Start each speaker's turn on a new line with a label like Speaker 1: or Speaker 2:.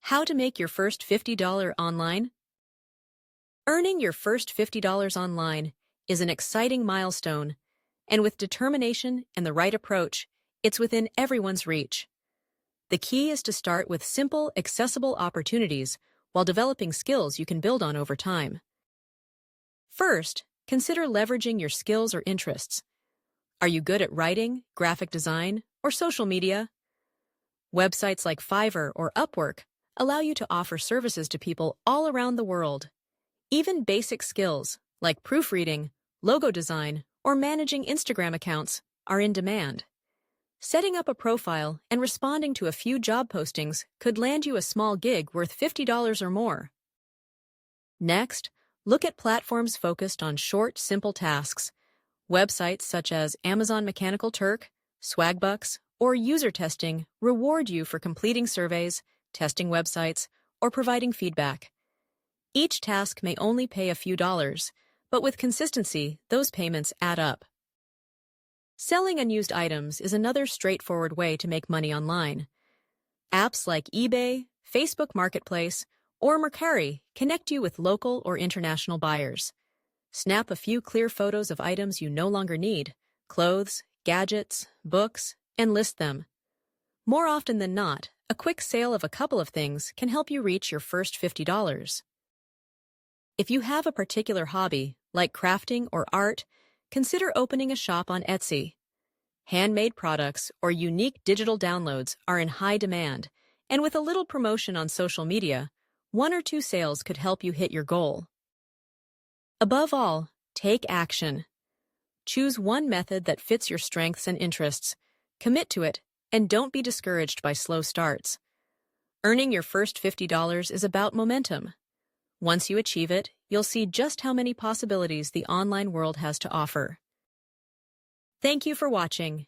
Speaker 1: How to make your first $50 online? Earning your first $50 online is an exciting milestone, and with determination and the right approach, it's within everyone's reach. The key is to start with simple, accessible opportunities while developing skills you can build on over time. First, consider leveraging your skills or interests. Are you good at writing, graphic design, or social media? Websites like Fiverr or Upwork allow you to offer services to people all around the world. Even basic skills like proofreading, logo design, or managing Instagram accounts are in demand. Setting up a profile and responding to a few job postings could land you a small gig worth $50 or more. Next, look at platforms focused on short, simple tasks. Websites such as Amazon Mechanical Turk, Swagbucks, or User Testing reward you for completing surveys, testing websites, or providing feedback. Each task may only pay a few dollars, but with consistency, those payments add up. Selling unused items is another straightforward way to make money online. Apps like eBay, Facebook Marketplace, or Mercari connect you with local or international buyers. Snap a few clear photos of items you no longer need, clothes, gadgets, books, and list them. More often than not, a quick sale of a couple of things can help you reach your first $50. If you have a particular hobby, like crafting or art, consider opening a shop on Etsy. Handmade products or unique digital downloads are in high demand, and with a little promotion on social media, 1 or 2 sales could help you hit your goal. Above all, take action. Choose one method that fits your strengths and interests, commit to it, and don't be discouraged by slow starts. Earning your first $50 is about momentum. Once you achieve it, you'll see just how many possibilities the online world has to offer. Thank you for watching.